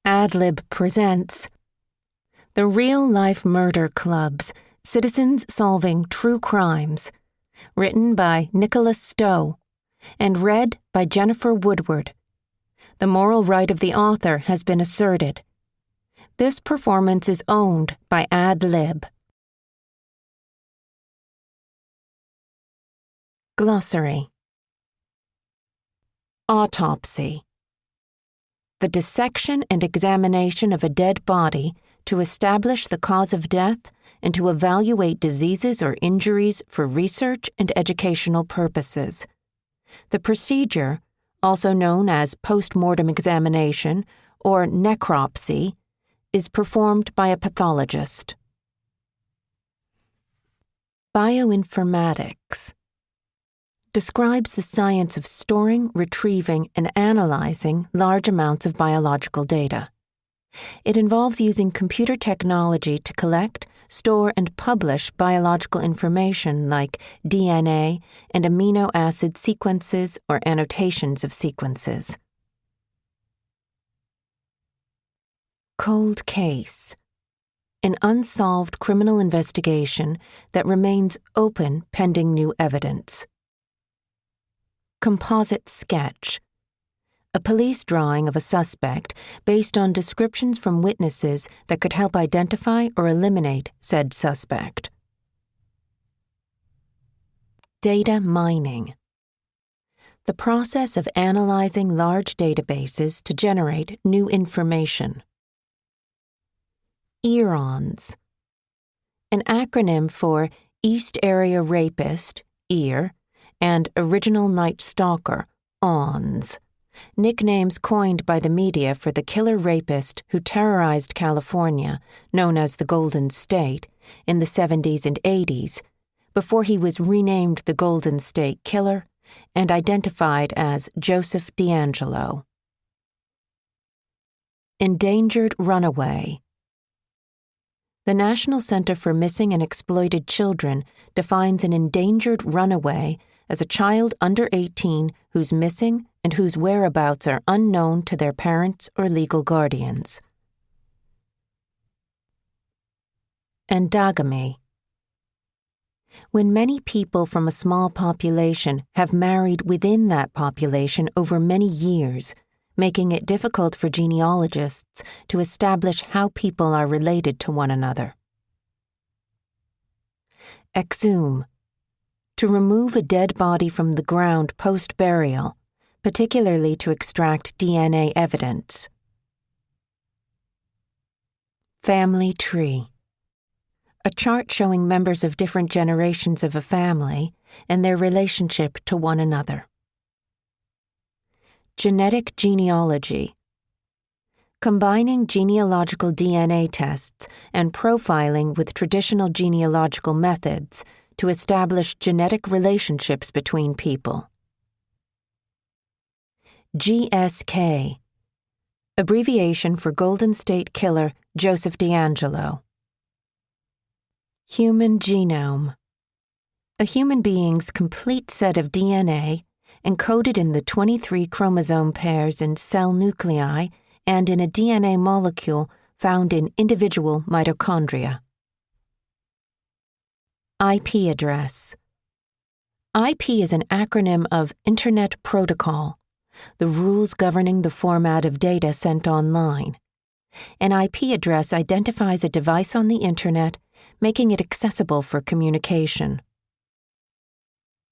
Adlib presents The Real-Life Murder Clubs, Citizens Solving True Crimes, written by Nicola Stow, and read by Jennifer Woodward. The moral right of the author has been asserted. This performance is owned by Adlib. Glossary. Autopsy. The dissection and examination of a dead body to establish the cause of death and to evaluate diseases or injuries for research and educational purposes. The procedure, also known as post-mortem examination or necropsy, is performed by a pathologist. Bioinformatics describes the science of storing, retrieving, and analyzing large amounts of biological data. It involves using computer technology to collect, store, and publish biological information like DNA and amino acid sequences or annotations of sequences. Cold case. An unsolved criminal investigation that remains open pending new evidence. Composite sketch. A police drawing of a suspect based on descriptions from witnesses that could help identify or eliminate said suspect. Data mining. The process of analyzing large databases to generate new information. EARONs. An acronym for East Area Rapist, EAR, and Original Night Stalker, ONS, nicknames coined by the media for the killer rapist who terrorized California, known as the Golden State, in the 70s and 80s, before he was renamed the Golden State Killer and identified as Joseph DeAngelo. Endangered runaway. The National Center for Missing and Exploited Children defines an endangered runaway as a child under 18 who's missing and whose whereabouts are unknown to their parents or legal guardians. Endogamy. When many people from a small population have married within that population over many years, making it difficult for genealogists to establish how people are related to one another. Exhume. To remove a dead body from the ground post-burial, particularly to extract DNA evidence. Family tree. A chart showing members of different generations of a family and their relationship to one another. Genetic genealogy. Combining genealogical DNA tests and profiling with traditional genealogical methods to establish genetic relationships between people. GSK, abbreviation for Golden State Killer Joseph DeAngelo. Human genome. A human being's complete set of DNA encoded in the 23 chromosome pairs in cell nuclei and in a DNA molecule found in individual mitochondria. IP address. IP is an acronym of Internet Protocol, the rules governing the format of data sent online. An IP address identifies a device on the Internet, making it accessible for communication.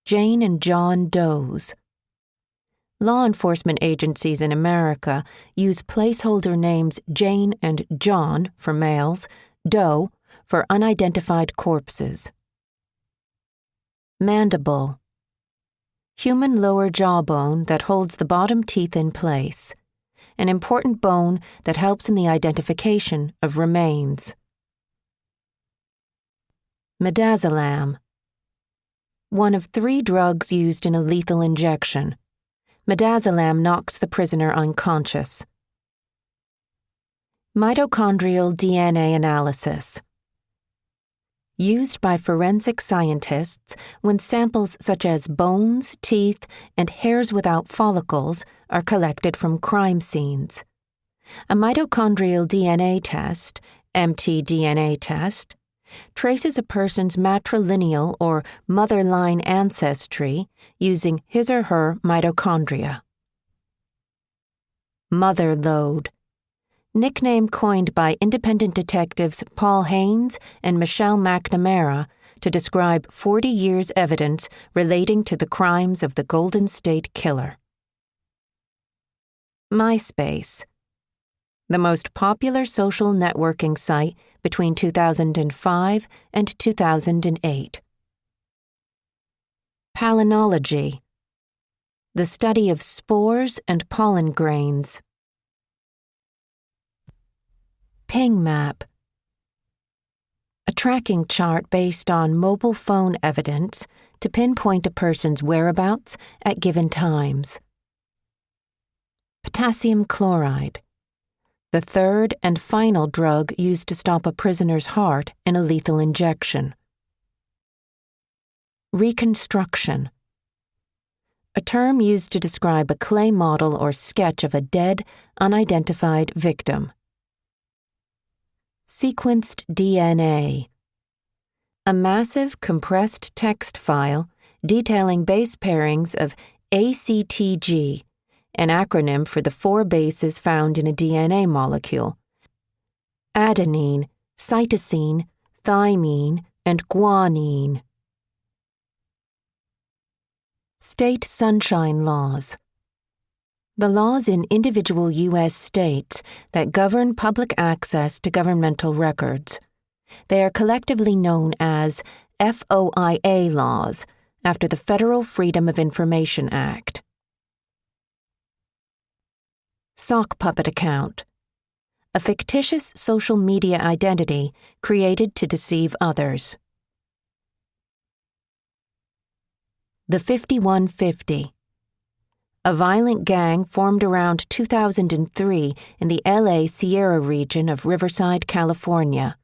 Jane and John Does. Law enforcement agencies in America use placeholder names Jane and John for males, Doe for unidentified corpses. Mandible. Human lower jawbone that holds the bottom teeth in place. An important bone that helps in the identification of remains. Midazolam. One of 3 drugs used in a lethal injection. Midazolam knocks the prisoner unconscious. Mitochondrial DNA analysis. Used by forensic scientists when samples such as bones, teeth, and hairs without follicles are collected from crime scenes. A mitochondrial DNA test, mtDNA test, traces a person's matrilineal or mother line ancestry using his or her mitochondria. Mother lode, nickname coined by independent detectives Paul Haynes and Michelle McNamara to describe 40 years' evidence relating to the crimes of the Golden State Killer. MySpace, the most popular social networking site between 2005 and 2008. Palynology, the study of spores and pollen grains. Ping map, a tracking chart based on mobile phone evidence to pinpoint a person's whereabouts at given times. Potassium chloride, the third and final drug used to stop a prisoner's heart in a lethal injection. Reconstruction, a term used to describe a clay model or sketch of a dead, unidentified victim. Sequenced DNA, a massive compressed text file detailing base pairings of ACTG, an acronym for the 4 bases found in a DNA molecule: adenine, cytosine, thymine, and guanine. State sunshine laws, the laws in individual U.S. states that govern public access to governmental records. They are collectively known as FOIA laws, after the Federal Freedom of Information Act. Sock puppet account, a fictitious social media identity created to deceive others. The 5150, a violent gang formed around 2003 in the LA Sierra region of Riverside, California.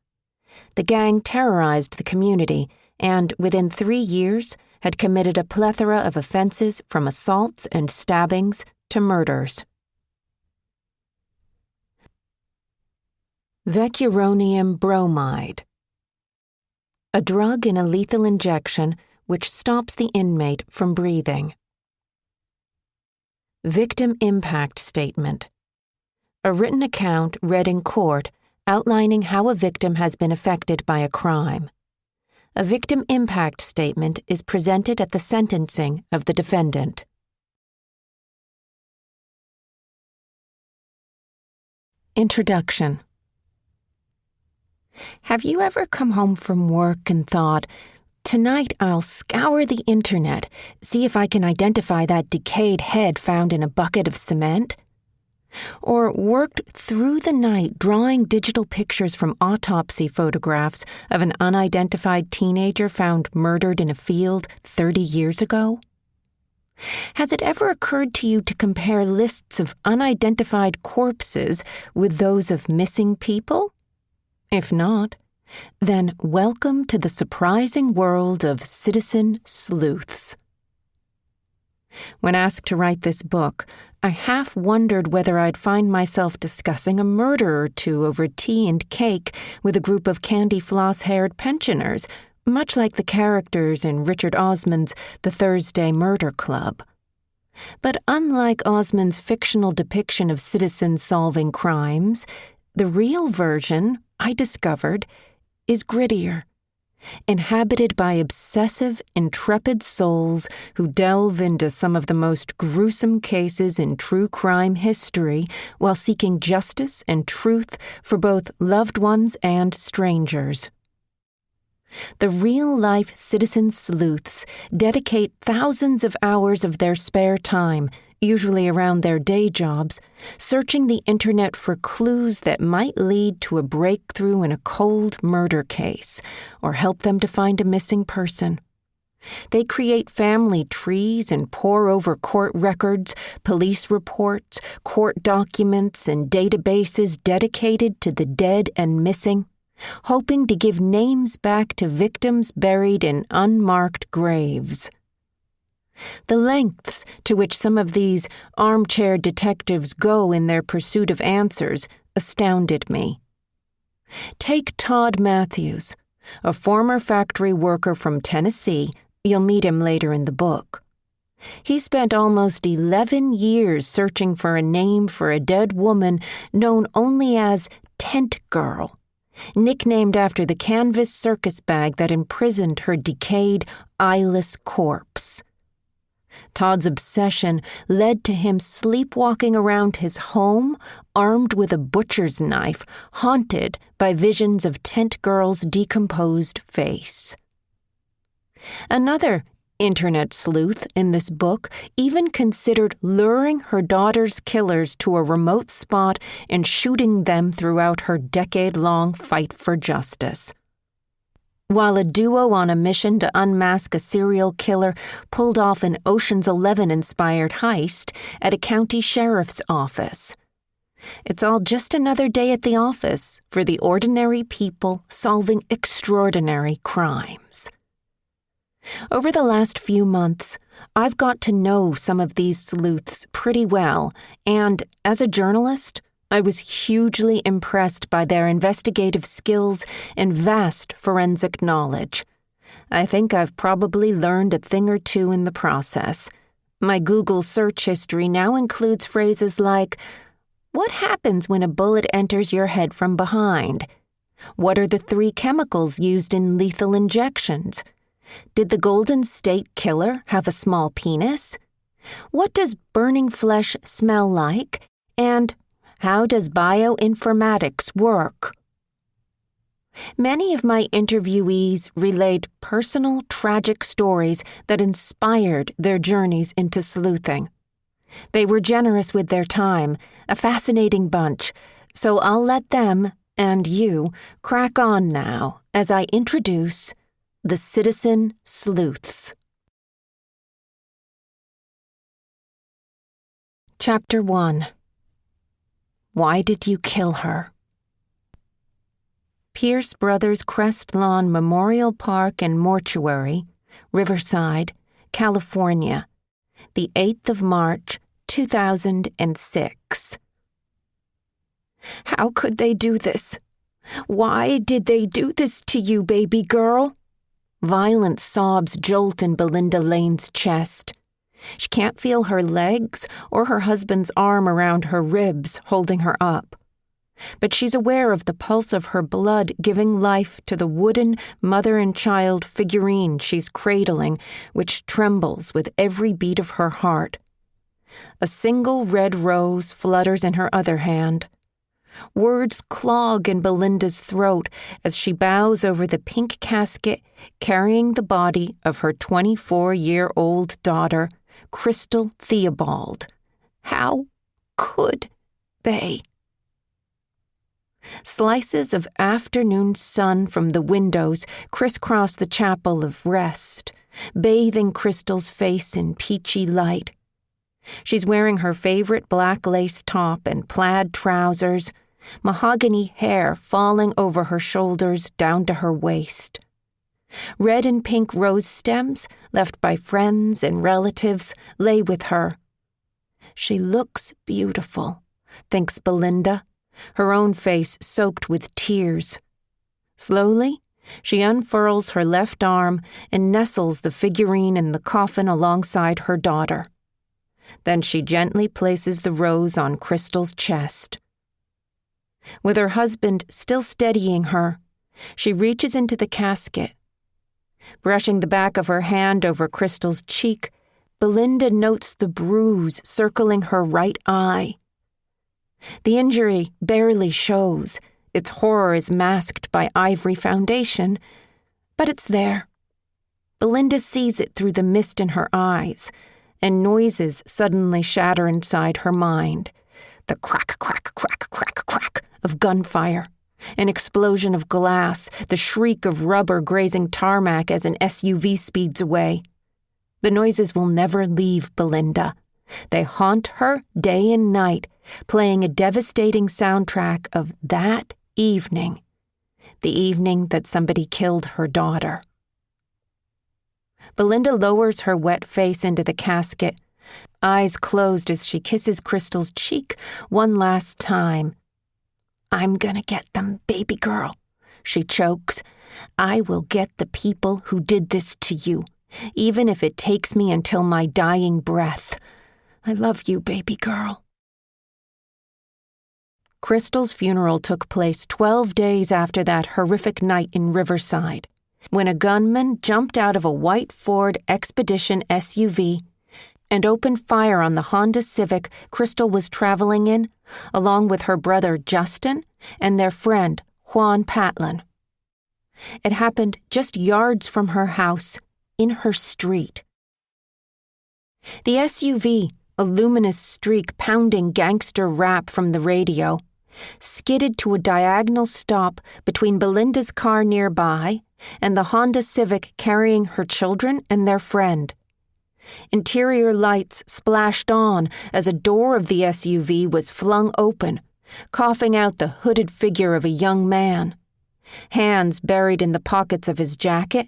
The gang terrorized the community and, within 3 years, had committed a plethora of offenses from assaults and stabbings to murders. Vecuronium bromide, a drug in a lethal injection which stops the inmate from breathing. Victim impact statement, a written account read in court outlining how a victim has been affected by a crime. A victim impact statement is presented at the sentencing of the defendant. Introduction. Have you ever come home from work and thought, "Tonight I'll scour the internet, see if I can identify that decayed head found in a bucket of cement"? Or worked through the night drawing digital pictures from autopsy photographs of an unidentified teenager found murdered in a field 30 years ago? Has it ever occurred to you to compare lists of unidentified corpses with those of missing people? If not, then welcome to the surprising world of citizen sleuths. When asked to write this book, I half wondered whether I'd find myself discussing a murder or two over tea and cake with a group of candy-floss-haired pensioners, much like the characters in Richard Osman's The Thursday Murder Club. But unlike Osman's fictional depiction of citizens solving crimes, the real version, I discovered, is grittier, inhabited by obsessive, intrepid souls who delve into some of the most gruesome cases in true crime history while seeking justice and truth for both loved ones and strangers. The real-life citizen sleuths dedicate thousands of hours of their spare time, usually around their day jobs, searching the internet for clues that might lead to a breakthrough in a cold murder case or help them to find a missing person. They create family trees and pore over court records, police reports, court documents, and databases dedicated to the dead and missing, hoping to give names back to victims buried in unmarked graves. The lengths to which some of these armchair detectives go in their pursuit of answers astounded me. Take Todd Matthews, a former factory worker from Tennessee. You'll meet him later in the book. He spent almost 11 years searching for a name for a dead woman known only as Tent Girl, nicknamed after the canvas circus bag that imprisoned her decayed, eyeless corpse. Todd's obsession led to him sleepwalking around his home, armed with a butcher's knife, haunted by visions of Tent Girl's decomposed face. Another internet sleuth in this book even considered luring her daughter's killers to a remote spot and shooting them throughout her decade-long fight for justice. While a duo on a mission to unmask a serial killer pulled off an Ocean's 11-inspired heist at a county sheriff's office. It's all just another day at the office for the ordinary people solving extraordinary crimes. Over the last few months, I've got to know some of these sleuths pretty well, and as a journalist, I was hugely impressed by their investigative skills and vast forensic knowledge. I think I've probably learned a thing or two in the process. My Google search history now includes phrases like, "What happens when a bullet enters your head from behind? What are the 3 chemicals used in lethal injections? Did the Golden State Killer have a small penis? What does burning flesh smell like? And how does bioinformatics work?" Many of my interviewees relayed personal, tragic stories that inspired their journeys into sleuthing. They were generous with their time, a fascinating bunch, so I'll let them, and you, crack on now as I introduce the Citizen Sleuths. Chapter 1. Why did you kill her? Pierce Brothers Crest Lawn Memorial Park and Mortuary, Riverside, California, the 8th of March, 2006. How could they do this? Why did they do this to you, baby girl? Violent sobs jolt in Belinda Lane's chest. She can't feel her legs or her husband's arm around her ribs holding her up. But she's aware of the pulse of her blood giving life to the wooden mother and child figurine she's cradling, which trembles with every beat of her heart. A single red rose flutters in her other hand. Words clog in Belinda's throat as she bows over the pink casket carrying the body of her 24-year-old daughter, Crystal Theobald. How could they? Slices of afternoon sun from the windows crisscross the chapel of rest, bathing Crystal's face in peachy light. She's wearing her favorite black lace top and plaid trousers, mahogany hair falling over her shoulders down to her waist. Red and pink rose stems, left by friends and relatives, lay with her. She looks beautiful, thinks Belinda, her own face soaked with tears. Slowly, she unfurls her left arm and nestles the figurine in the coffin alongside her daughter. Then she gently places the rose on Crystal's chest. With her husband still steadying her, she reaches into the casket. Brushing the back of her hand over Crystal's cheek, Belinda notes the bruise circling her right eye. The injury barely shows. Its horror is masked by ivory foundation, but it's there. Belinda sees it through the mist in her eyes, and noises suddenly shatter inside her mind. The crack, crack, crack, crack, crack of gunfire, an explosion of glass, the shriek of rubber grazing tarmac as an SUV speeds away. The noises will never leave Belinda. They haunt her day and night, playing a devastating soundtrack of that evening, the evening that somebody killed her daughter. Belinda lowers her wet face into the casket, eyes closed as she kisses Crystal's cheek one last time. "I'm gonna get them, baby girl," she chokes. "I will get the people who did this to you, even if it takes me until my dying breath. I love you, baby girl." Crystal's funeral took place 12 days after that horrific night in Riverside, when a gunman jumped out of a white Ford Expedition SUV and opened fire on the Honda Civic Crystal was traveling in, along with her brother Justin and their friend Juan Patlin. It happened just yards from her house, in her street. The SUV, a luminous streak pounding gangster rap from the radio, skidded to a diagonal stop between Belinda's car nearby and the Honda Civic carrying her children and their friend. Interior lights splashed on as a door of the SUV was flung open, coughing out the hooded figure of a young man. Hands buried in the pockets of his jacket,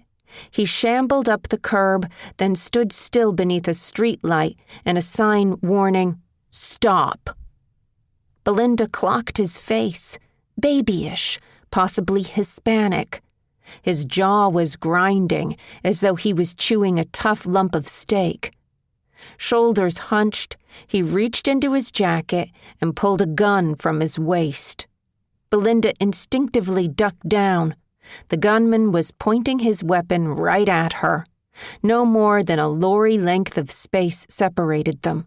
he shambled up the curb, then stood still beneath a street light and a sign warning, "Stop." Belinda clocked his face, babyish, possibly Hispanic. His jaw was grinding, as though he was chewing a tough lump of steak. Shoulders hunched, he reached into his jacket and pulled a gun from his waist. Belinda instinctively ducked down. The gunman was pointing his weapon right at her. No more than a lorry length of space separated them.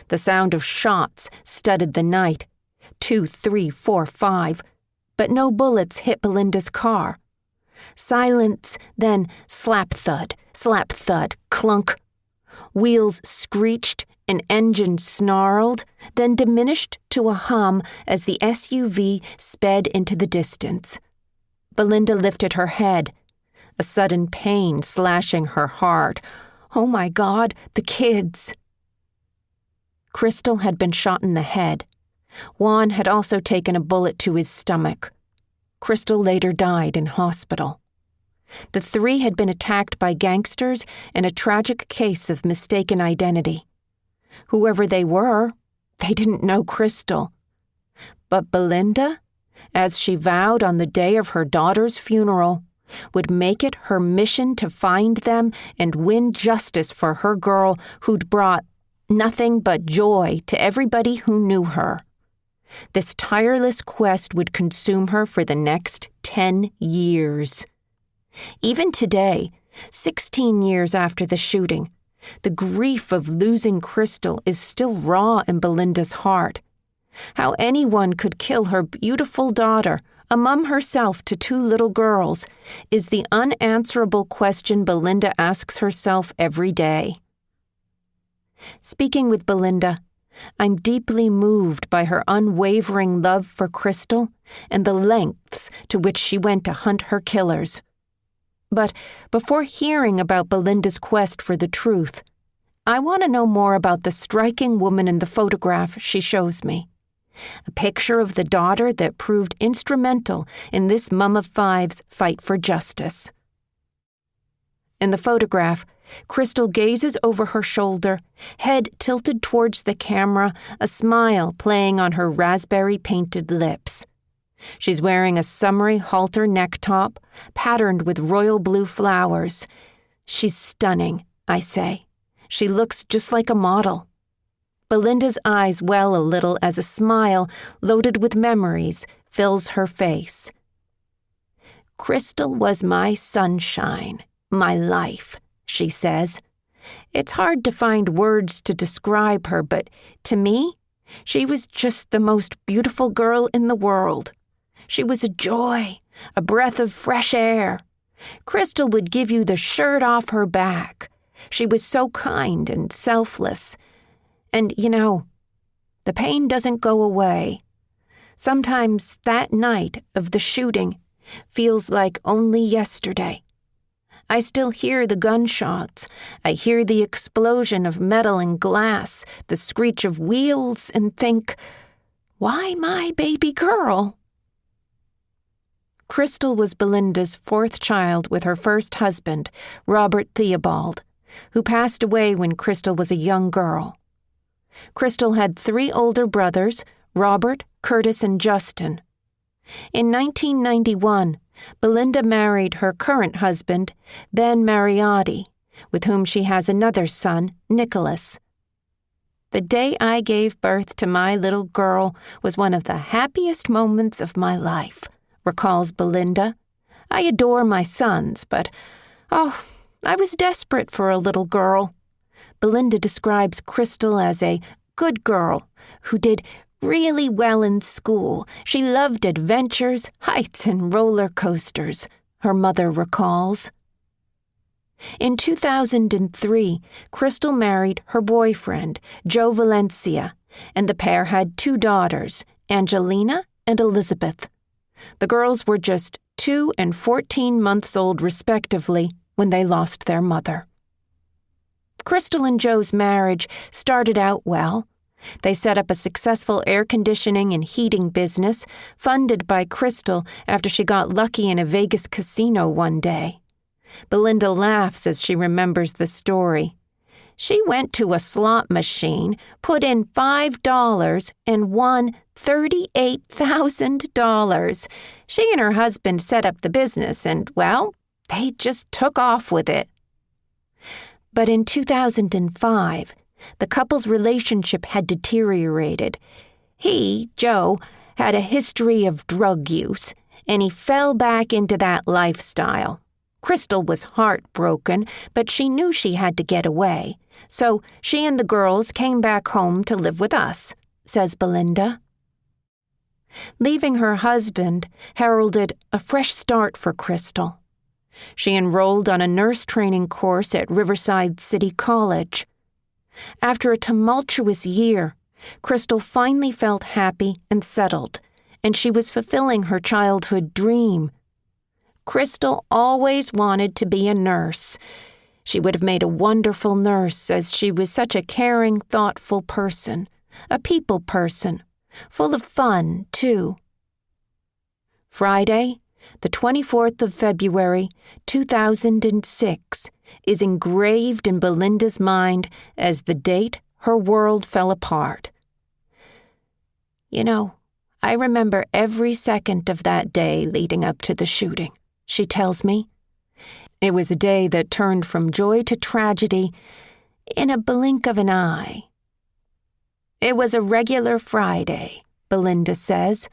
The sound of shots studded the night. 2, 3, 4, 5. But no bullets hit Belinda's car. Silence, then slap-thud, clunk. Wheels screeched, an engine snarled, then diminished to a hum as the SUV sped into the distance. Belinda lifted her head, a sudden pain slashing her heart. Oh my God, the kids! Crystal had been shot in the head. Juan had also taken a bullet to his stomach. Crystal later died in hospital. The three had been attacked by gangsters in a tragic case of mistaken identity. Whoever they were, they didn't know Crystal. But Belinda, as she vowed on the day of her daughter's funeral, would make it her mission to find them and win justice for her girl who'd brought nothing but joy to everybody who knew her. This tireless quest would consume her for the next 10 years. Even today, 16 years after the shooting, the grief of losing Crystal is still raw in Belinda's heart. How anyone could kill her beautiful daughter, a mum herself to 2 little girls, is the unanswerable question Belinda asks herself every day. Speaking with Belinda, I'm deeply moved by her unwavering love for Crystal and the lengths to which she went to hunt her killers. But before hearing about Belinda's quest for the truth, I want to know more about the striking woman in the photograph she shows me. A picture of the daughter that proved instrumental in this mum of five's fight for justice. In the photograph, Crystal gazes over her shoulder, head tilted towards the camera, a smile playing on her raspberry-painted lips. She's wearing a summery halter neck top, patterned with royal blue flowers. She's stunning, I say. She looks just like a model. Belinda's eyes well a little as a smile, loaded with memories, fills her face. Crystal was my sunshine, my life, she says. It's hard to find words to describe her, but to me, she was just the most beautiful girl in the world. She was a joy, a breath of fresh air. Crystal would give you the shirt off her back. She was so kind and selfless. And, the pain doesn't go away. Sometimes that night of the shooting feels like only yesterday. I still hear the gunshots. I hear the explosion of metal and glass, the screech of wheels, and think, why my baby girl? Crystal was Belinda's fourth child with her first husband, Robert Theobald, who passed away when Crystal was a young girl. Crystal had 3 older brothers, Robert, Curtis, and Justin. In 1991, Belinda married her current husband, Ben Mariotti, with whom she has another son, Nicholas. The day I gave birth to my little girl was one of the happiest moments of my life, recalls Belinda. I adore my sons, but, I was desperate for a little girl. Belinda describes Crystal as a good girl who did really well in school. She loved adventures, heights, and roller coasters, her mother recalls. In 2003, Crystal married her boyfriend, Joe Valencia, and the pair had 2 daughters, Angelina and Elizabeth. The girls were just 2 and 14 months old respectively when they lost their mother. Crystal and Joe's marriage started out well. They set up a successful air conditioning and heating business funded by Crystal after she got lucky in a Vegas casino one day. Belinda laughs as she remembers the story. She went to a slot machine, put in $5, and won $38,000. She and her husband set up the business and, well, they just took off with it. But in 2005, the couple's relationship had deteriorated. He, Joe, had a history of drug use, and he fell back into that lifestyle. Crystal was heartbroken, but she knew she had to get away. So she and the girls came back home to live with us, says Belinda. Leaving her husband heralded a fresh start for Crystal. She enrolled on a nurse training course at Riverside City College. After a tumultuous year, Crystal finally felt happy and settled, and she was fulfilling her childhood dream. Crystal always wanted to be a nurse. She would have made a wonderful nurse, as she was such a caring, thoughtful person, a people person, full of fun, too. Friday, the 24th of February, 2006, is engraved in Belinda's mind as the date her world fell apart. You know, I remember every second of that day leading up to the shooting, she tells me. It was a day that turned from joy to tragedy in a blink of an eye. It was a regular Friday, Belinda says.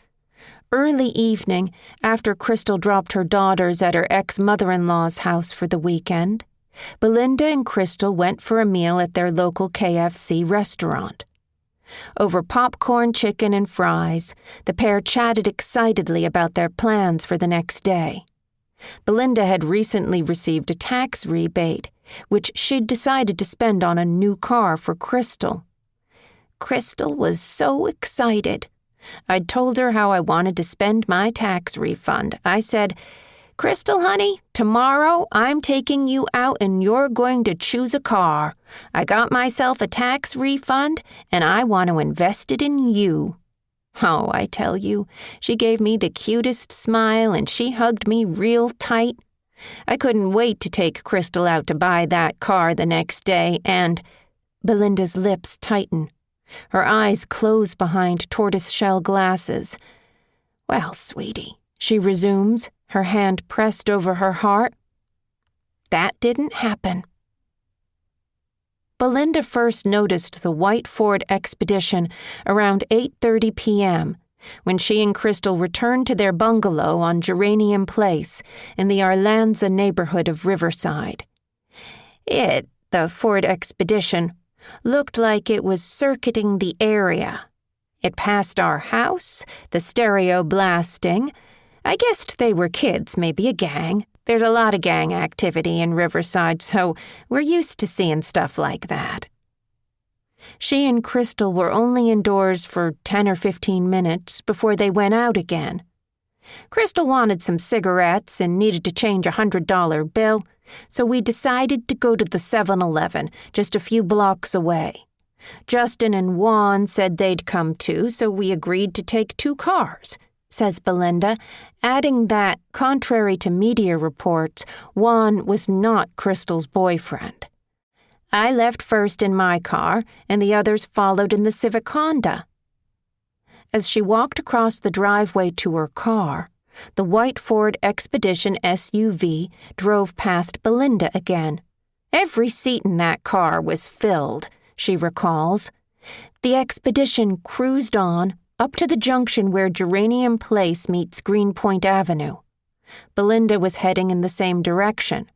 Early evening, after Crystal dropped her daughters at her ex-mother-in-law's house for the weekend, Belinda and Crystal went for a meal at their local KFC restaurant. Over popcorn, chicken, and fries, the pair chatted excitedly about their plans for the next day. Belinda had recently received a tax rebate, which she'd decided to spend on a new car for Crystal. Crystal was so excited. I'd told her how I wanted to spend my tax refund. I said, "Crystal, honey, tomorrow I'm taking you out and you're going to choose a car. I got myself a tax refund and I want to invest it in you." Oh, I tell you, she gave me the cutest smile and she hugged me real tight. I couldn't wait to take Crystal out to buy that car the next day and... Belinda's lips tighten. Her eyes close behind tortoiseshell glasses. "Well, sweetie," she resumes, her hand pressed over her heart, "that didn't happen." Belinda first noticed the white Ford Expedition around 8:30 p.m., when she and Crystal returned to their bungalow on Geranium Place in the Arlanza neighborhood of Riverside. The Ford Expedition, looked like it was circuiting the area. It passed our house, the stereo blasting. I guessed they were kids, maybe a gang. There's a lot of gang activity in Riverside, so we're used to seeing stuff like that. She and Crystal were only indoors for 10 or 15 minutes before they went out again. Crystal wanted some cigarettes and needed to change a $100 bill, so we decided to go to the 7-Eleven, just a few blocks away. Justin and Juan said they'd come too, so we agreed to take 2 cars, says Belinda, adding that, contrary to media reports, Juan was not Crystal's boyfriend. I left first in my car, and the others followed in the Civic Honda. As she walked across the driveway to her car, the white Ford Expedition SUV drove past Belinda again. Every seat in that car was filled, she recalls. The Expedition cruised on up to the junction where Geranium Place meets Greenpoint Avenue. Belinda was heading in the same direction.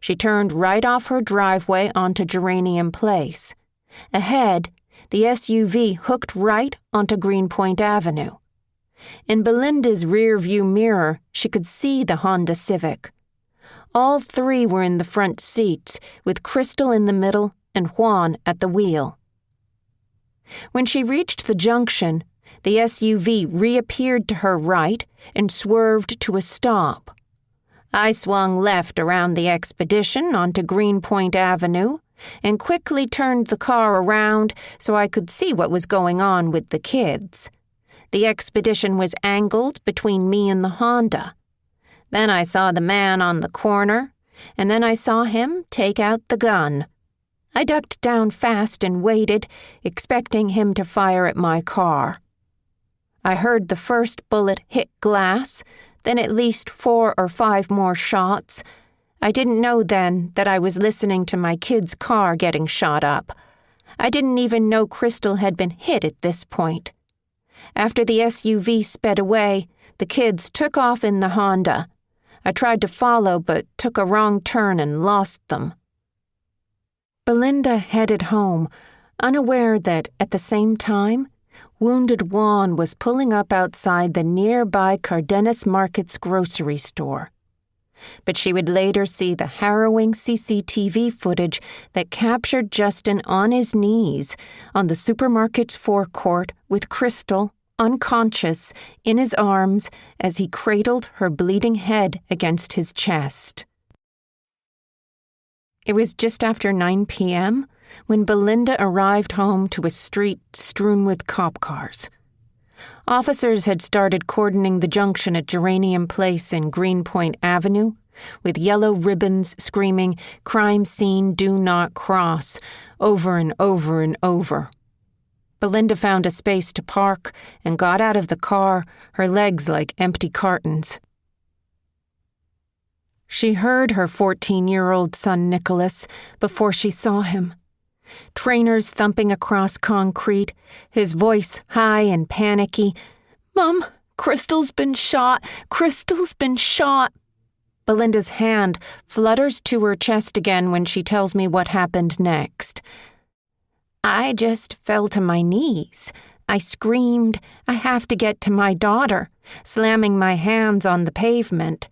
She turned right off her driveway onto Geranium Place. Ahead, the SUV hooked right onto Greenpoint Avenue. In Belinda's rear-view mirror, she could see the Honda Civic. All three were in the front seats, with Crystal in the middle and Juan at the wheel. When she reached the junction, the SUV reappeared to her right and swerved to a stop. I swung left around the Expedition onto Greenpoint Avenue and quickly turned the car around so I could see what was going on with the kids. The Expedition was angled between me and the Honda. Then I saw the man on the corner, and then I saw him take out the gun. I ducked down fast and waited, expecting him to fire at my car. I heard the first bullet hit glass, then at least 4 or 5 more shots. I didn't know then that I was listening to my kid's car getting shot up. I didn't even know Crystal had been hit at this point. After the SUV sped away, the kids took off in the Honda. I tried to follow but took a wrong turn and lost them. Belinda headed home, unaware that at the same time, wounded Juan was pulling up outside the nearby Cardenas Market's grocery store. But she would later see the harrowing CCTV footage that captured Justin on his knees on the supermarket's forecourt with Crystal, unconscious, in his arms as he cradled her bleeding head against his chest. It was just after 9 p.m. when Belinda arrived home to a street strewn with cop cars. Officers had started cordoning the junction at Geranium Place and Greenpoint Avenue, with yellow ribbons screaming, "Crime scene, do not cross," over and over and over. Belinda found a space to park and got out of the car, her legs like empty cartons. She heard her 14-year-old son Nicholas before she saw him. Trainers thumping across concrete, his voice high and panicky. "Mom, Crystal's been shot! Crystal's been shot!" Belinda's hand flutters to her chest again when she tells me what happened next. I just fell to my knees. I screamed, "I have to get to my daughter," slamming my hands on the pavement.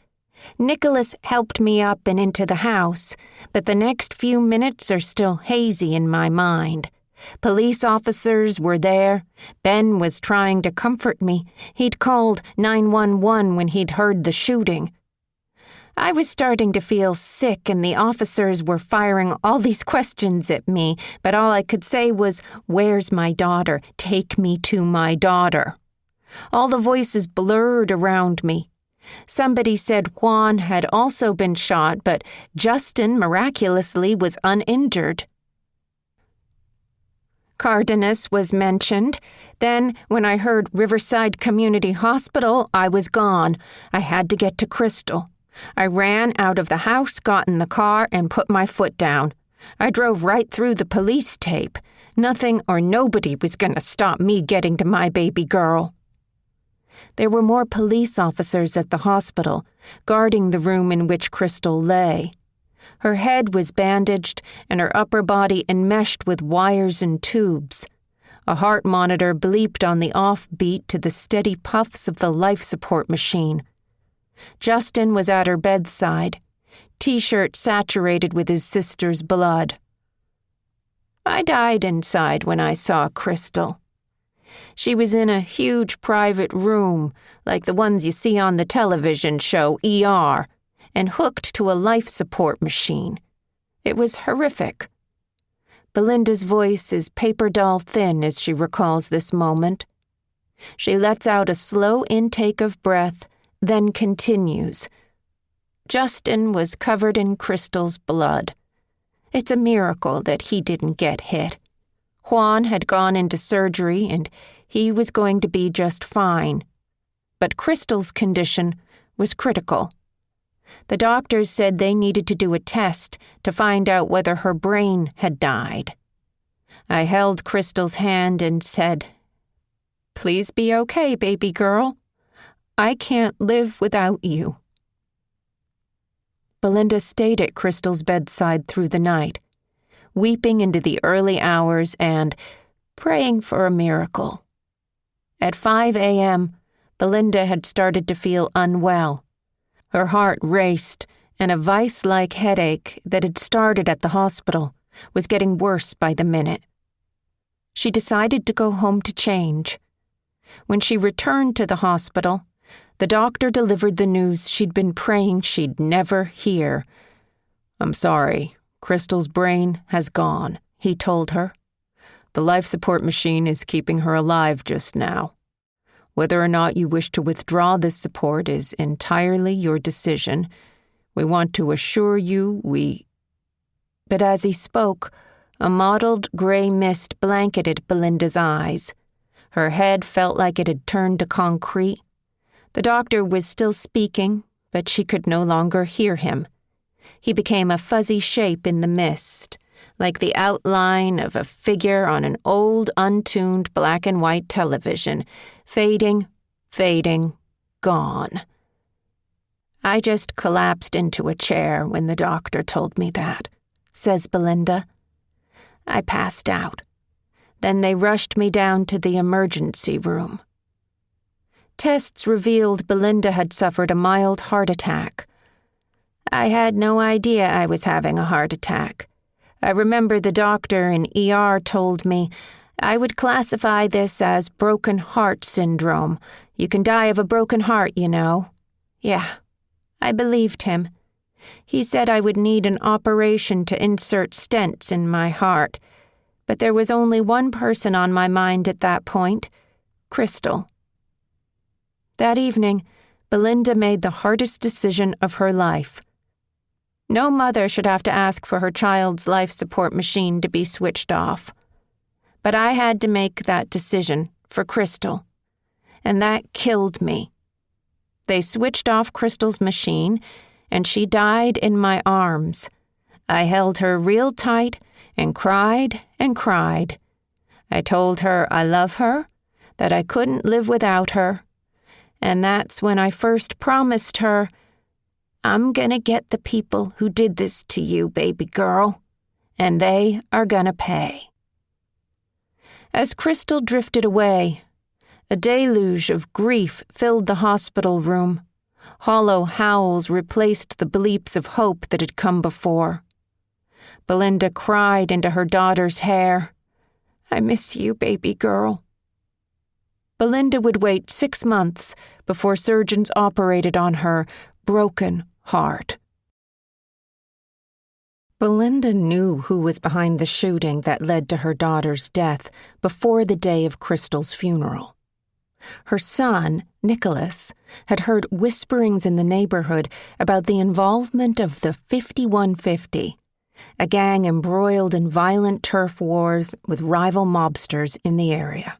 Nicholas helped me up and into the house, but the next few minutes are still hazy in my mind. Police officers were there. Ben was trying to comfort me. He'd called 911 when he'd heard the shooting. I was starting to feel sick and the officers were firing all these questions at me, but all I could say was, "Where's my daughter? Take me to my daughter." All the voices blurred around me. Somebody said Juan had also been shot, but Justin, miraculously, was uninjured. Cardenas was mentioned. Then, when I heard Riverside Community Hospital, I was gone. I had to get to Crystal. I ran out of the house, got in the car, and put my foot down. I drove right through the police tape. Nothing or nobody was going to stop me getting to my baby girl. There were more police officers at the hospital, guarding the room in which Crystal lay. Her head was bandaged and her upper body enmeshed with wires and tubes. A heart monitor bleeped on the off-beat to the steady puffs of the life support machine. Justin was at her bedside, t-shirt saturated with his sister's blood. I died inside when I saw Crystal. She was in a huge private room, like the ones you see on the television show ER, and hooked to a life support machine. It was horrific. Belinda's voice is paper doll thin as she recalls this moment. She lets out a slow intake of breath, then continues. Justin was covered in Crystal's blood. It's a miracle that he didn't get hit. Juan had gone into surgery and he was going to be just fine. But Crystal's condition was critical. The doctors said they needed to do a test to find out whether her brain had died. I held Crystal's hand and said, "Please be okay, baby girl. I can't live without you." Belinda stayed at Crystal's bedside through the night, weeping into the early hours and praying for a miracle. At 5 a.m., Belinda had started to feel unwell. Her heart raced, and a vice-like headache that had started at the hospital was getting worse by the minute. She decided to go home to change. When she returned to the hospital, the doctor delivered the news she'd been praying she'd never hear. "I'm sorry, Crystal's brain has gone," he told her. "The life support machine is keeping her alive just now. Whether or not you wish to withdraw this support is entirely your decision. We want to assure you we—" But as he spoke, a mottled gray mist blanketed Belinda's eyes. Her head felt like it had turned to concrete. The doctor was still speaking, but she could no longer hear him. He became a fuzzy shape in the mist, like the outline of a figure on an old, untuned black and white television, fading, gone. "I just collapsed into a chair when the doctor told me that," says Belinda. "I passed out. Then they rushed me down to the emergency room." Tests revealed Belinda had suffered a mild heart attack. I had no idea I was having a heart attack. I remember the doctor in ER told me I would classify this as broken heart syndrome. You can die of a broken heart, you know. Yeah, I believed him. He said I would need an operation to insert stents in my heart. But there was only one person on my mind at that point, Crystal. That evening, Belinda made the hardest decision of her life. No mother should have to ask for her child's life support machine to be switched off. But I had to make that decision for Crystal, and that killed me. They switched off Crystal's machine, and she died in my arms. I held her real tight and cried and cried. I told her I love her, that I couldn't live without her, and that's when I first promised her, "I'm gonna get the people who did this to you, baby girl, and they are gonna pay." As Crystal drifted away, a deluge of grief filled the hospital room. Hollow howls replaced the bleeps of hope that had come before. Belinda cried into her daughter's hair, "I miss you, baby girl." Belinda would wait 6 months before surgeons operated on her broken heart. Belinda knew who was behind the shooting that led to her daughter's death before the day of Crystal's funeral. Her son, Nicholas, had heard whisperings in the neighborhood about the involvement of the 5150, a gang embroiled in violent turf wars with rival mobsters in the area.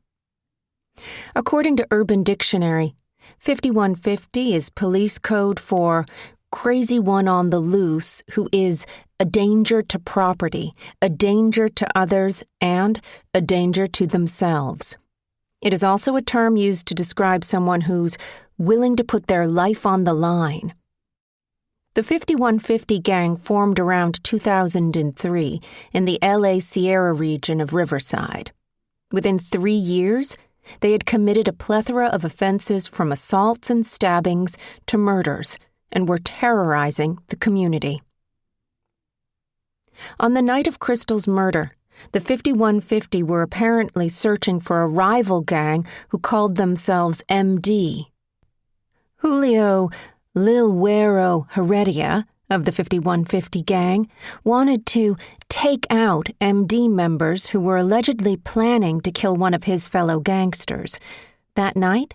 According to Urban Dictionary, 5150 is police code for crazy one on the loose who is a danger to property, a danger to others, and a danger to themselves. It is also a term used to describe someone who's willing to put their life on the line. The 5150 gang formed around 2003 in the LA Sierra region of Riverside. Within 3 years, they had committed a plethora of offenses from assaults and stabbings to murders and were terrorizing the community. On the night of Crystal's murder, the 5150 were apparently searching for a rival gang who called themselves MD. Julio Lil Güero Heredia of the 5150 gang wanted to take out MD members who were allegedly planning to kill one of his fellow gangsters, That night,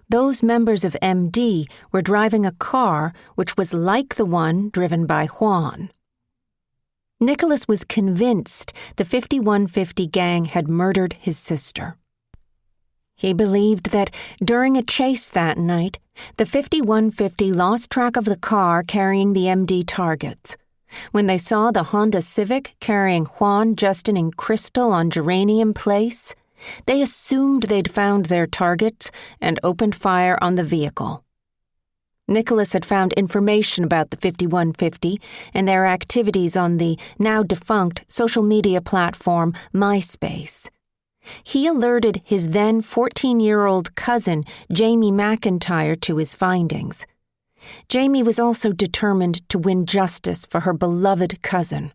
those members of MD were driving a car which was like the one driven by Juan. Nicholas was convinced the 5150 gang had murdered his sister. He believed that during a chase that night, the 5150 lost track of the car carrying the MD targets. When they saw the Honda Civic carrying Juan, Justin, and Crystal on Geranium Place, they assumed they'd found their targets and opened fire on the vehicle. Nicholas had found information about the 5150 and their activities on the now-defunct social media platform MySpace. He alerted his then 14-year-old cousin, Jamie McIntyre, to his findings. Jamie was also determined to win justice for her beloved cousin.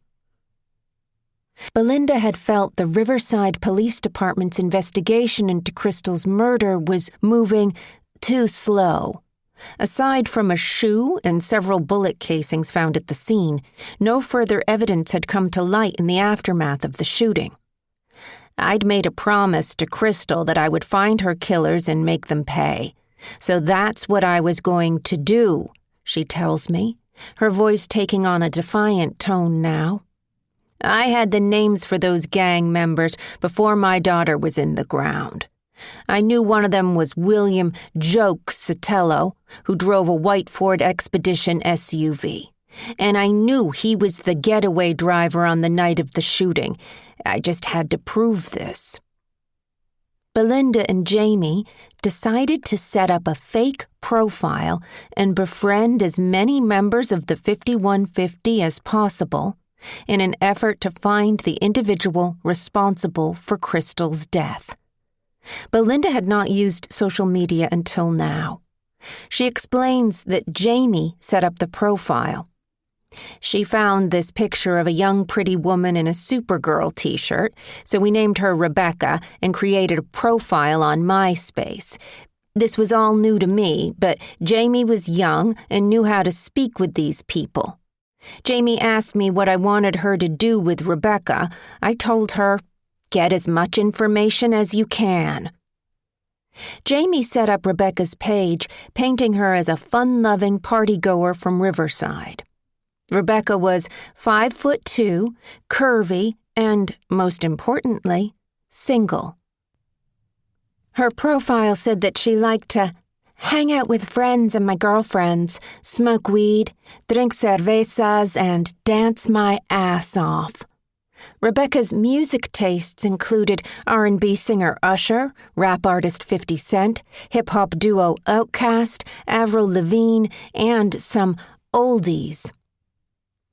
Belinda had felt the Riverside Police Department's investigation into Crystal's murder was moving too slow. Aside from a shoe and several bullet casings found at the scene, no further evidence had come to light in the aftermath of the shooting. I'd made a promise to Crystal that I would find her killers and make them pay. So that's what I was going to do, she tells me, her voice taking on a defiant tone now. I had the names for those gang members before my daughter was in the ground. I knew one of them was William Joke Sotelo, who drove a white Ford Expedition SUV. And I knew he was the getaway driver on the night of the shooting. I just had to prove this. Belinda and Jamie decided to set up a fake profile and befriend as many members of the 5150 as possible in an effort to find the individual responsible for Crystal's death. Belinda had not used social media until now. She explains that Jamie set up the profile. She found this picture of a young pretty woman in a Supergirl t-shirt, so we named her Rebecca and created a profile on MySpace. This was all new to me, but Jamie was young and knew how to speak with these people. Jamie asked me what I wanted her to do with Rebecca. I told her, get as much information as you can. Jamie set up Rebecca's page, painting her as a fun-loving party-goer from Riverside. Rebecca was 5'2", curvy, and, most importantly, single. Her profile said that she liked to hang out with friends and my girlfriends, smoke weed, drink cervezas, and dance my ass off. Rebecca's music tastes included R&B singer Usher, rap artist 50 Cent, hip-hop duo Outkast, Avril Lavigne, and some oldies.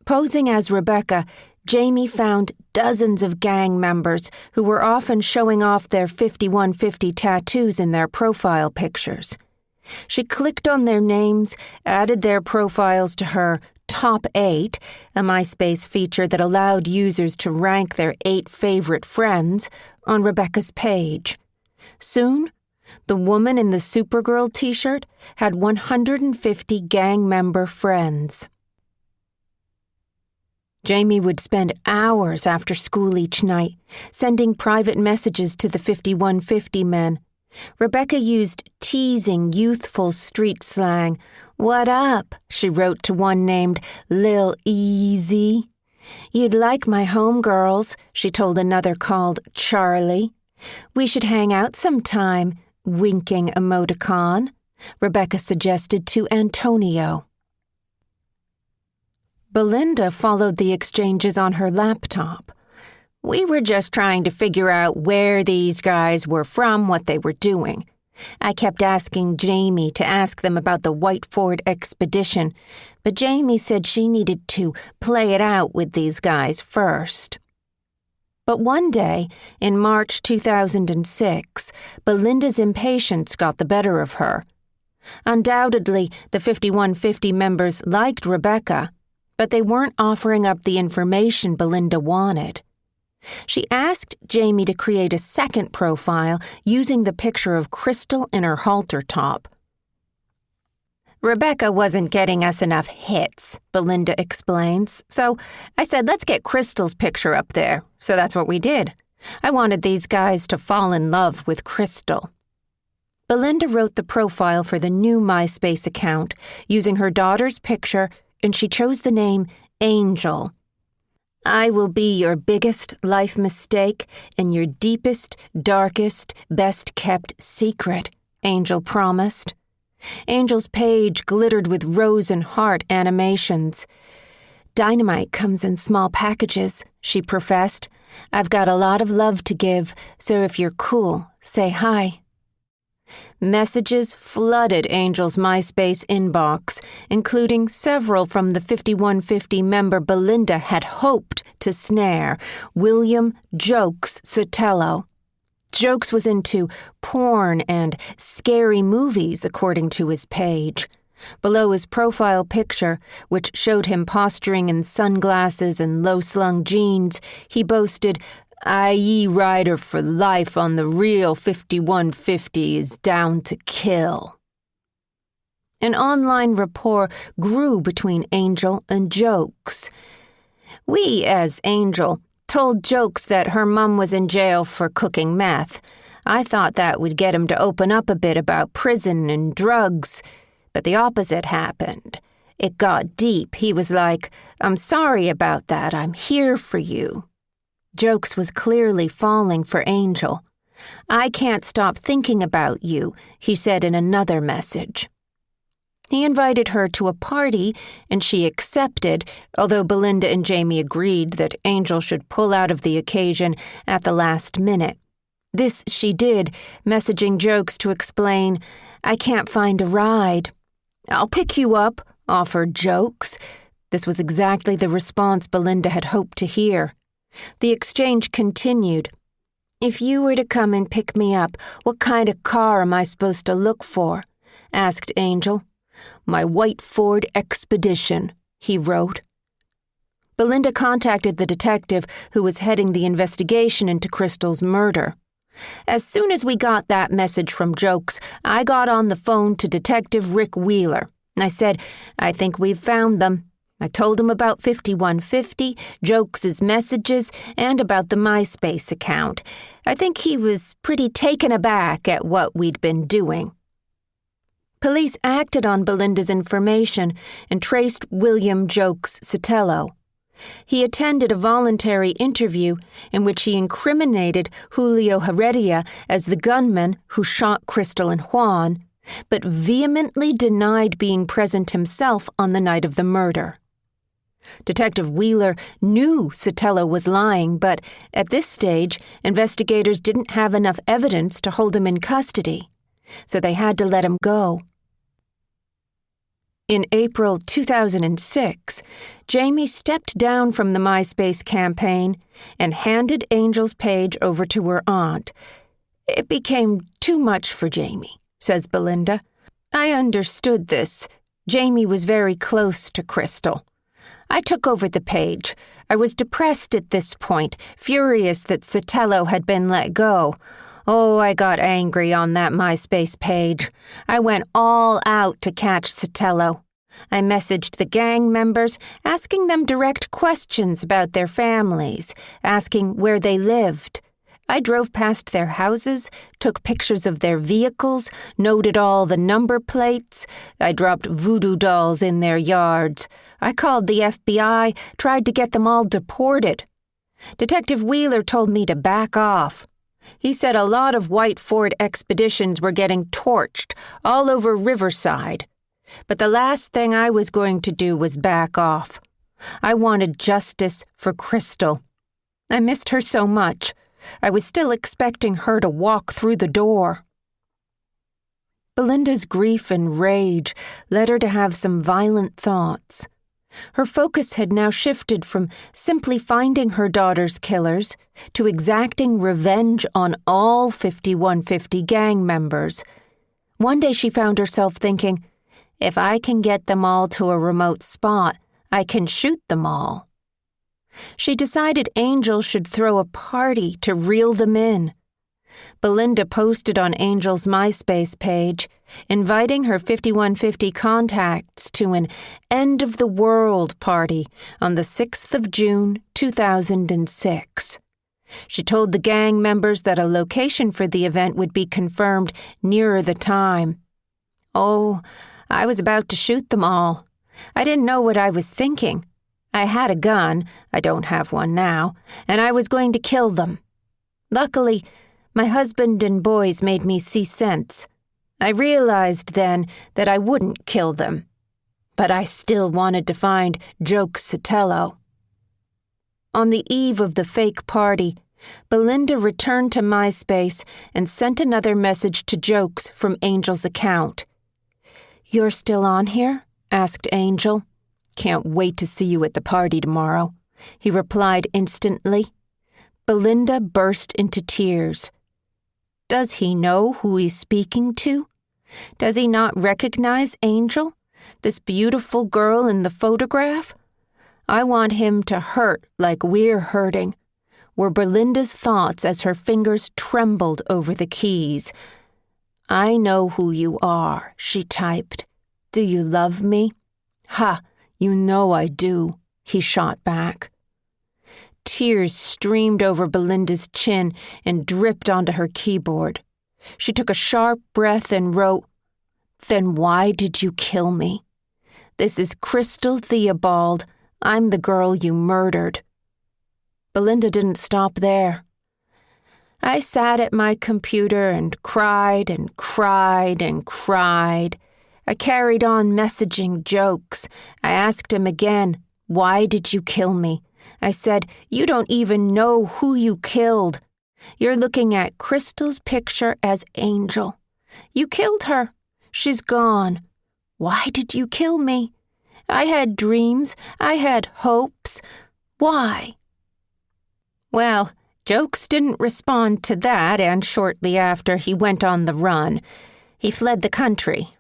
Posing as Rebecca, Jamie found dozens of gang members who were often showing off their 5150 tattoos in their profile pictures. She clicked on their names, added their profiles to her Top 8, a MySpace feature that allowed users to rank their 8 favorite friends, on Rebecca's page. Soon, the woman in the Supergirl t-shirt had 150 gang member friends. Jamie would spend hours after school each night, sending private messages to the 5150 men. Rebecca used teasing, youthful street slang. "What up?" she wrote to one named Lil Easy. "You'd like my homegirls," she told another called Charlie. "We should hang out sometime," winking emoticon, Rebecca suggested to Antonio. Belinda followed the exchanges on her laptop. "We were just trying to figure out where these guys were from, what they were doing. I kept asking Jamie to ask them about the White Ford Expedition, but Jamie said she needed to play it out with these guys first." But one day, in March 2006, Belinda's impatience got the better of her. Undoubtedly, the 5150 members liked Rebecca, but they weren't offering up the information Belinda wanted. She asked Jamie to create a second profile using the picture of Crystal in her halter top. "Rebecca wasn't getting us enough hits," Belinda explains, "so I said let's get Crystal's picture up there, so that's what we did. I wanted these guys to fall in love with Crystal." Belinda wrote the profile for the new MySpace account using her daughter's picture, and she chose the name Angel. "I will be your biggest life mistake and your deepest, darkest, best-kept secret," Angel promised. Angel's page glittered with rose and heart animations. "Dynamite comes in small packages," she professed. "I've got a lot of love to give, so if you're cool, say hi." Messages flooded Angel's MySpace inbox, including several from the 5150 member Belinda had hoped to snare, William Jokes Sotelo. Jokes was into porn and scary movies, according to his page. Below his profile picture, which showed him posturing in sunglasses and low-slung jeans, he boasted, "IE rider for life on the real 5150 is down to kill." An online rapport grew between Angel and Jokes. "We, as Angel, told Jokes that her mum was in jail for cooking meth. I thought that would get him to open up a bit about prison and drugs. But the opposite happened. It got deep. He was like, 'I'm sorry about that. I'm here for you.'" Jokes was clearly falling for Angel. "I can't stop thinking about you," he said in another message. He invited her to a party, and she accepted, although Belinda and Jamie agreed that Angel should pull out of the occasion at the last minute. This she did, messaging Jokes to explain, "I can't find a ride." "I'll pick you up," offered Jokes. This was exactly the response Belinda had hoped to hear. The exchange continued. "If you were to come and pick me up, what kind of car am I supposed to look for?" asked Angel. "My white Ford Expedition," he wrote. Belinda contacted the detective who was heading the investigation into Crystal's murder. "As soon as we got that message from Jokes, I got on the phone to Detective Rick Wheeler. I said, 'I think we've found them.' I told him about 5150, Jokes' messages, and about the MySpace account. I think he was pretty taken aback at what we'd been doing." Police acted on Belinda's information and traced William Jokes Sotelo. He attended a voluntary interview in which he incriminated Julio Heredia as the gunman who shot Crystal and Juan, but vehemently denied being present himself on the night of the murder. Detective Wheeler knew Sotelo was lying, but at this stage, investigators didn't have enough evidence to hold him in custody, so they had to let him go. In April 2006, Jamie stepped down from the MySpace campaign and handed Angel's page over to her aunt. "It became too much for Jamie," says Belinda. "I understood this. Jamie was very close to Crystal. I took over the page. I was depressed at this point, furious that Sotelo had been let go. Oh, I got angry on that MySpace page. I went all out to catch Sotelo. I messaged the gang members, asking them direct questions about their families, asking where they lived. I drove past their houses, took pictures of their vehicles, noted all the number plates. I dropped voodoo dolls in their yards. I called the FBI, tried to get them all deported. Detective Wheeler told me to back off. He said a lot of white Ford Expeditions were getting torched all over Riverside. But the last thing I was going to do was back off. I wanted justice for Crystal. I missed her so much. I was still expecting her to walk through the door." Belinda's grief and rage led her to have some violent thoughts. Her focus had now shifted from simply finding her daughter's killers to exacting revenge on all 5150 gang members. One day she found herself thinking, "If I can get them all to a remote spot, I can shoot them all." She decided Angel should throw a party to reel them in. Belinda posted on Angel's MySpace page, inviting her 5150 contacts to an end-of-the-world party on the 6th of June, 2006. She told the gang members that a location for the event would be confirmed nearer the time. Oh, I was about to shoot them all. I didn't know what I was thinking. I had a gun, I don't have one now, and I was going to kill them. Luckily, my husband and boys made me see sense. I realized then that I wouldn't kill them. But I still wanted to find Jokes Sotelo. On the eve of the fake party, Belinda returned to MySpace and sent another message to Jokes from Angel's account. "You're still on here?" asked Angel. "Can't wait to see you at the party tomorrow," he replied instantly. Belinda burst into tears. Does he know who he's speaking to? Does he not recognize Angel, this beautiful girl in the photograph? I want him to hurt like we're hurting, were Belinda's thoughts as her fingers trembled over the keys. "I know who you are," she typed. "Do you love me?" "Ha, you know I do," he shot back. Tears streamed over Belinda's chin and dripped onto her keyboard. She took a sharp breath and wrote, "Then why did you kill me? This is Crystal Theobald. I'm the girl you murdered." Belinda didn't stop there. "I sat at my computer and cried and cried and cried. I carried on messaging Jokes. I asked him again, 'Why did you kill me?' I said, 'You don't even know who you killed. You're looking at Crystal's picture as Angel. You killed her. She's gone. Why did you kill me? I had dreams. I had hopes. Why?" Well, Jokes didn't respond to that, and shortly after, he went on the run. He fled the country.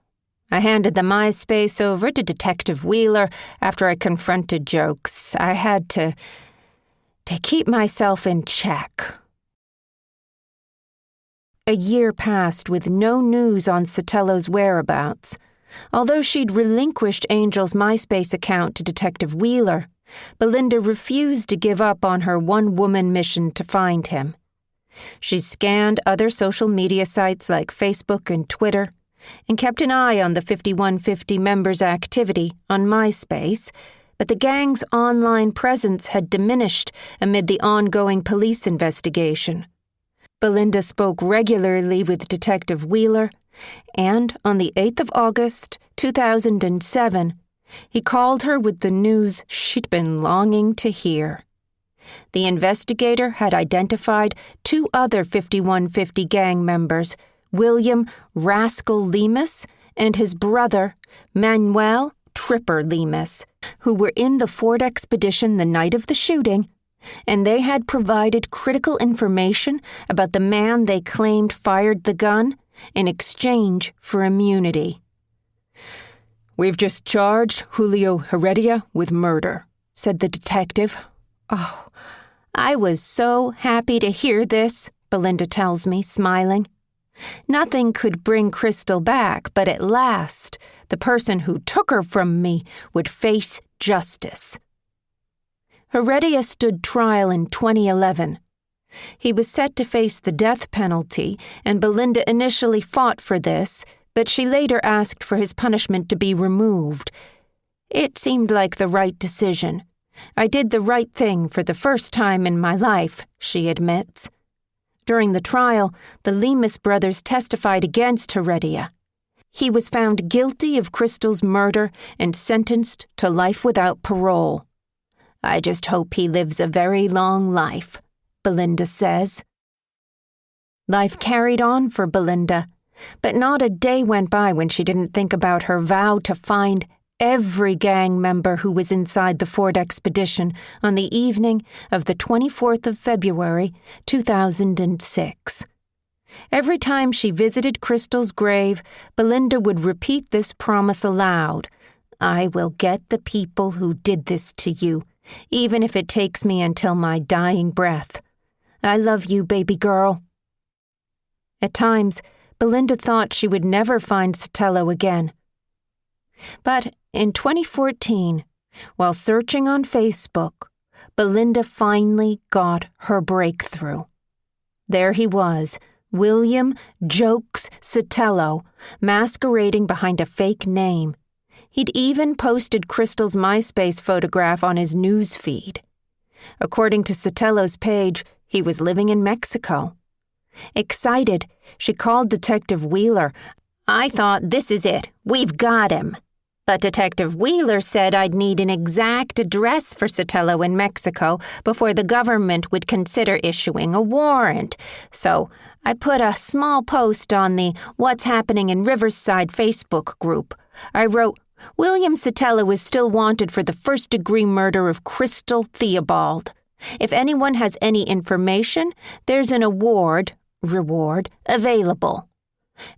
I handed the MySpace over to Detective Wheeler after I confronted Jokes. I had to keep myself in check. A year passed with no news on Sotelo's whereabouts. Although she'd relinquished Angel's MySpace account to Detective Wheeler, Belinda refused to give up on her one-woman mission to find him. She scanned other social media sites like Facebook and Twitter, and kept an eye on the 5150 members' activity on MySpace, but the gang's online presence had diminished amid the ongoing police investigation. Belinda spoke regularly with Detective Wheeler, and on the 8th of August, 2007, he called her with the news she'd been longing to hear. The investigator had identified 2 other 5150 gang members, William Rascal Lemus and his brother, Manuel Tripper Lemus, who were in the Ford expedition the night of the shooting, and they had provided critical information about the man they claimed fired the gun in exchange for immunity. "We've just charged Julio Heredia with murder," said the detective. "Oh, I was so happy to hear this," Belinda tells me, smiling. "Nothing could bring Crystal back, but at last, the person who took her from me would face justice." Heredia stood trial in 2011. He was set to face the death penalty, and Belinda initially fought for this, but she later asked for his punishment to be removed. "It seemed like the right decision. I did the right thing for the first time in my life," she admits. During the trial, the Lemus brothers testified against Heredia. He was found guilty of Crystal's murder and sentenced to life without parole. "I just hope he lives a very long life," Belinda says. Life carried on for Belinda, but not a day went by when she didn't think about her vow to find every gang member who was inside the Ford expedition on the evening of the 24th of February, 2006. Every time she visited Crystal's grave, Belinda would repeat this promise aloud. "I will get the people who did this to you, even if it takes me until my dying breath. I love you, baby girl." At times, Belinda thought she would never find Sotelo again. But in 2014, while searching on Facebook, Belinda finally got her breakthrough. There he was, William Jokes Sotelo, masquerading behind a fake name. He'd even posted Crystal's MySpace photograph on his news feed. According to Sotelo's page, he was living in Mexico. Excited, she called Detective Wheeler. "I thought, this is it. We've got him." But Detective Wheeler said I'd need an exact address for Sotelo in Mexico before the government would consider issuing a warrant. So I put a small post on the What's Happening in Riverside Facebook group. I wrote, "William Sotelo is still wanted for the first-degree murder of Crystal Theobald. If anyone has any information, there's an reward available."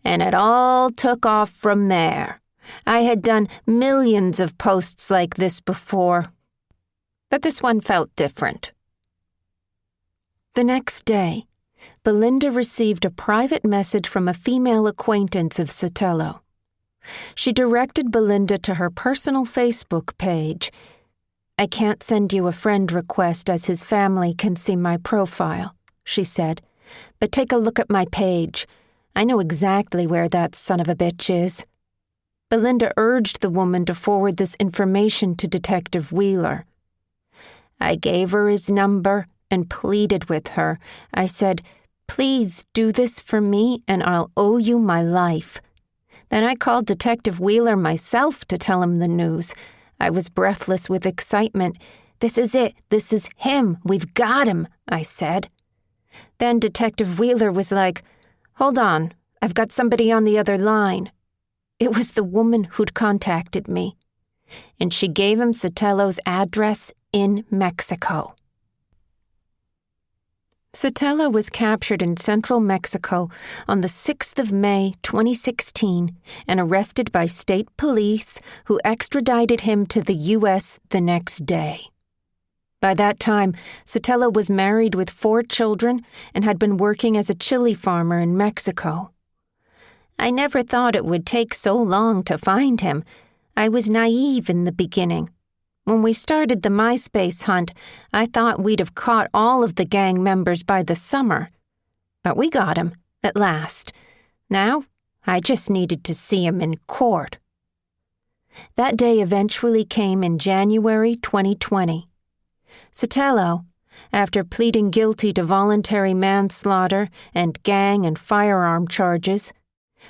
And it all took off from there. I had done millions of posts like this before, but this one felt different. The next day, Belinda received a private message from a female acquaintance of Sotelo. She directed Belinda to her personal Facebook page. "I can't send you a friend request as his family can see my profile," she said, "but take a look at my page. I know exactly where that son of a bitch is." Belinda urged the woman to forward this information to Detective Wheeler. I gave her his number and pleaded with her. I said, "Please do this for me and I'll owe you my life." Then I called Detective Wheeler myself to tell him the news. I was breathless with excitement. "This is it. This is him. We've got him," I said. Then Detective Wheeler was like, "Hold on. I've got somebody on the other line." It was the woman who'd contacted me, and she gave him Sotelo's address in Mexico. Sotelo was captured in central Mexico on the 6th of May, 2016, and arrested by state police who extradited him to the U.S. the next day. By that time, Sotelo was married with 4 children and had been working as a chili farmer in Mexico. I never thought it would take so long to find him. I was naive in the beginning. When we started the MySpace hunt, I thought we'd have caught all of the gang members by the summer. But we got him, at last. Now, I just needed to see him in court. That day eventually came in January 2020. Sotelo, after pleading guilty to voluntary manslaughter and gang and firearm charges,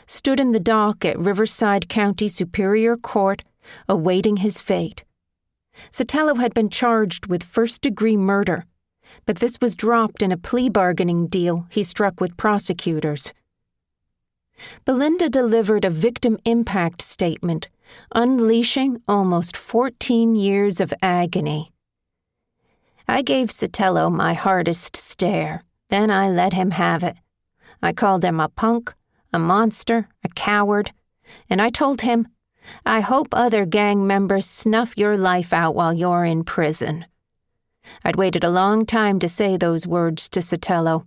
stood in the dock at Riverside County Superior Court, awaiting his fate. Sotelo had been charged with first-degree murder, but this was dropped in a plea bargaining deal he struck with prosecutors. Belinda delivered a victim impact statement, unleashing almost 14 years of agony. I gave Sotelo my hardest stare, then I let him have it. I called him a punk, a monster, a coward, and I told him, "I hope other gang members snuff your life out while you're in prison." I'd waited a long time to say those words to Sotelo,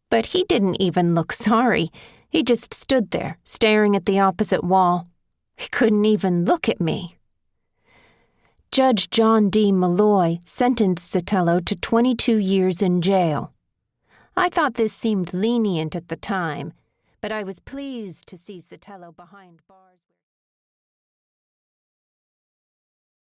but he didn't even look sorry. He just stood there, staring at the opposite wall. He couldn't even look at me. Judge John D. Malloy sentenced Sotelo to 22 years in jail. I thought this seemed lenient at the time, but I was pleased to see Sotelo behind bars.